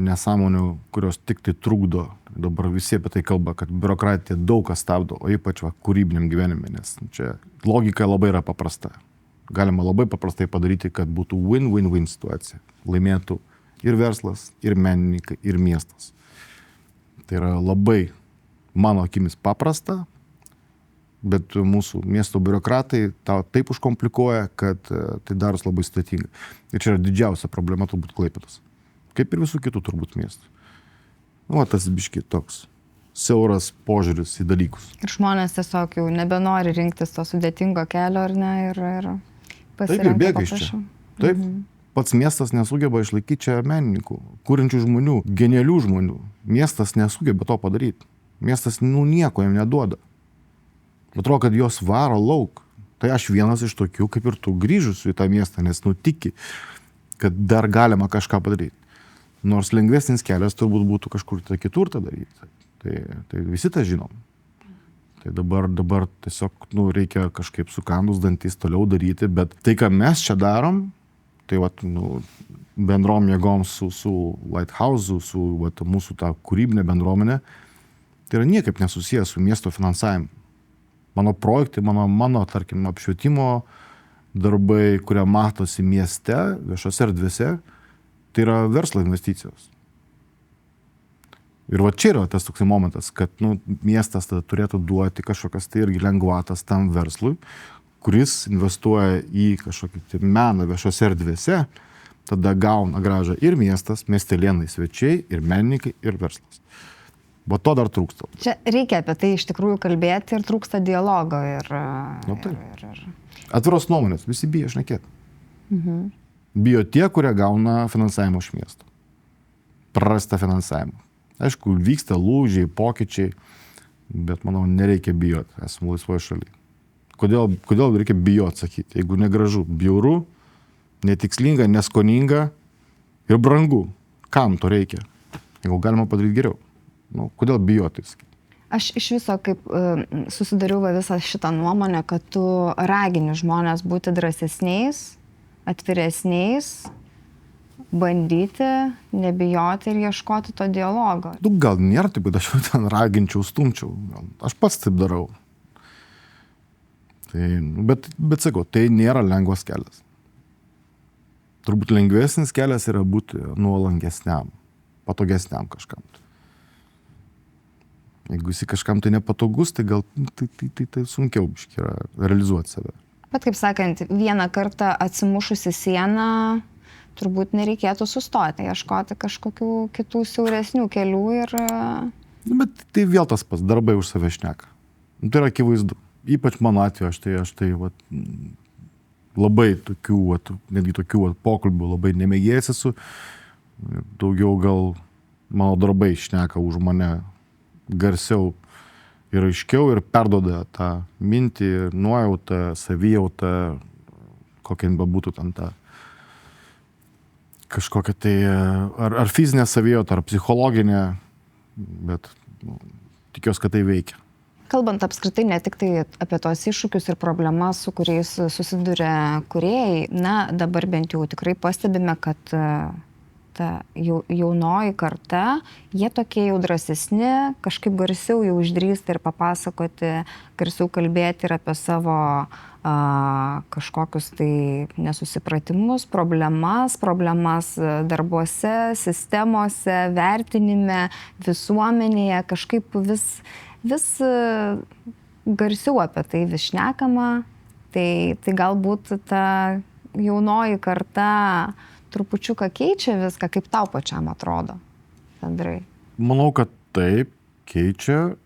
nesąmonių, kurios tik tai trukdo. Dabar visi apie tai kalba, kad biurokratija daug kas stabdo, o ypač kūrybiniam gyvenime, nes čia logika labai yra paprasta. Galima labai paprastai padaryti, kad būtų win-win-win situacija. Laimėtų ir verslas, ir menininkai, ir miestas. Tai yra labai, mano akimis, paprasta, bet mūsų miesto biurokratai tą taip užkomplikuoja, kad tai daros labai sudėtinga. Ir čia yra didžiausia problema turbūt Klaipėdos. Kaip ir visų kitų turbūt miestų. Tas biški toks siauras požiūris į dalykus. Ir žmonės tiesiog jau nebenori rinktis to sudėtingo kelio, ar ne, ir pasirenka taip, ir bėga iš čia. Taip, pats miestas nesugeba išlaikyti čia menininkų, kūrinčių žmonių, genialių žmonių. Miestas nesugeba to padaryti. Miestas nieko jam neduoda. Atrodo, kad jos varo lauk. Tai aš vienas iš tokių, kaip ir tu, grįžusių į tą miestą, nes tiki, kad dar galima kažką padaryti. Nors lengvesnis kelias turbūt būtų kažkur kitur tą daryti. Tai visi tą žinom. Tai dabar tiesiog reikia kažkaip sukandus dantis toliau daryti, bet tai, ką mes čia darom, tai bendrom jėgom su Lighthouse, su mūsų tą kūrybinę bendruomenę, tai yra niekaip nesusijęs su miesto finansavimu. Mano projektai, mano tarkim, apšvietimo darbai, kurie matosi mieste, viešose erdvėse, tai yra verslo investicijos. Ir čia yra tas toksai momentas, kad miestas tada turėtų duoti kažkokias tai irgi lengvatas tam verslui, kuris investuoja į kažkokį meną viešose erdvėse, tada gauna grąžą ir miestas, miestelėnai svečiai, ir menininkai, ir verslas. Bet to dar trūksta. Čia reikia apie tai iš tikrųjų kalbėti ir trūksta dialogo. Atviros nuomonės, visi bijo šnekėti. Bijo tie, kurie gauna finansavimą iš miesto. Prarasta finansavimą. Aišku, vyksta lūžiai, pokyčiai, bet manau, nereikia bijoti, esame laisvoje šalyje. Kodėl reikia bijoti sakyti, jeigu negražu, bjauru, netikslinga, neskoninga ir brangu. Kam to reikia? Gal galima padaryti geriau. Nu, kodėl bijoti? Aš iš viso kaip susidariau visą šitą nuomonę, kad tu ragini žmonės būti drąsesniais, atviresniais, bandyti, nebijoti ir ieškoti to dialogo. Nu, gal nėra taip, bet aš jau ten raginčiau, stumčiau. Aš pats taip darau. Tai, bet sakau, tai nėra lengvas kelias. Turbūt lengvesnis kelias yra būti nuolangesniam, patogesniam kažkam. Jeigu jis kažkam tai nepatogus, tai gal tai sunkiau biškai yra realizuoti save. Bet kaip sakant, vieną kartą atsimušusi sieną, turbūt nereikėtų sustoti, ieškoti kažkokių kitų siauresnių kelių ir... Bet tai vėl tas pats, darbai už save šneka. Tai yra akivaizdu. Ypač mano atveju, aš tai labai tokių, netgi tokių pokalbių labai nemėgėjęs esu. Daugiau gal mano darbai šneka už mane garsiau ir aiškiau ir perduoda tą mintį, nuojautą, savijautą, kokia bebūtų ten ta kažkokia tai ar fizinė savijauta, ar psichologinė, bet tikiuosi, kad tai veikia. Kalbant apskritai ne tik tai apie tos iššūkius ir problemas, su kuriais susiduria kūrėjai, dabar bent jau tikrai pastebime, kad ta jaunoji karta, jie tokie jau drąsesni, kažkaip garsiau jau išdrįsta ir papasakoti, garsiau kalbėti ir apie savo kažkokius tai nesusipratimus, problemas darbuose, sistemose, vertinime, visuomenėje, kažkaip vis garsiau apie tai vis šnekama, tai galbūt ta jaunoji karta trupučiuką keičia viską, kaip tau pačiam atrodo, bendrai? Manau, kad taip, keičia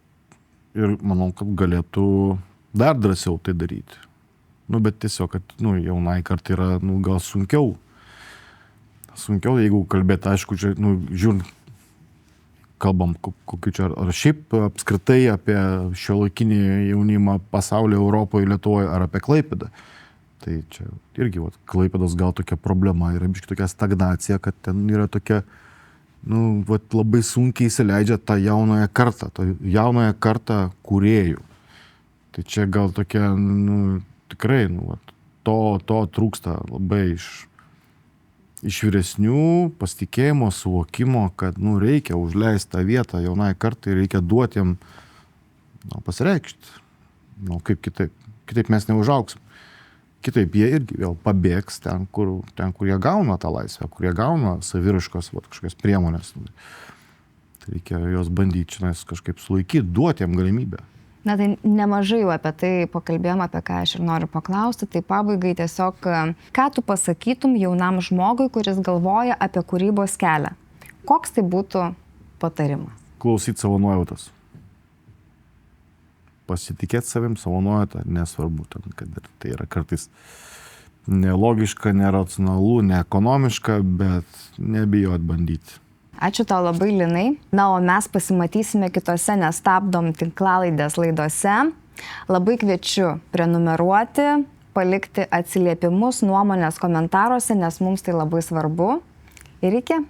ir manau, kad galėtų dar drąsiau tai daryti. Bet tiesiog, kad jaunai kartai yra gal sunkiau. Sunkiau, jeigu kalbėti, aišku, čia, žiūrint, kalbam, kokiu čia, ar šiaip apskritai apie šiuolaikinį jaunimą pasaulyje, Europoje, Lietuvoje, ar apie Klaipėdą. Tai čia irgi, Klaipėdos gal tokia problema, yra biškai tokia stagnacija, kad ten yra tokia, labai sunkiai įsileidžia tą jaunąją kartą kūrėjų. Tai čia gal tokia, tikrai, to trūksta labai iš vyresnių pasitikėjimo, suvokimo, kad, reikia užleisti tą vietą jaunai kartai, reikia duoti jam, pasireikšti. Kaip kitaip? Kitaip mes neužaugsim. Kitaip jie irgi vėl pabėgs ten, kur jie gauna tą laisvę, kur jie gauna saviraiškos kažkokias priemonės. Tai reikia jos bandyti čia kažkaip sulaikyti, duoti jam galimybę. Tai nemažai jau apie tai pakalbėjom, apie ką aš ir noriu paklausti. Tai pabaigai tiesiog, ką tu pasakytum jaunam žmogui, kuris galvoja apie kūrybos kelią? Koks tai būtų patarimas? Klausyti savo nuojautos. Pasitikėti savim, savo nuojautą, nesvarbu, kad tai yra kartais nelogiška, neracionalu, neekonomiška, bet nebijot bandyti. Ačiū tau labai, Linai. O mes pasimatysime kitose Nestabdom tinklalaidės laidose. Labai kviečiu prenumeruoti, palikti atsiliepimus, nuomonės komentaruose, nes mums tai labai svarbu. Ir iki.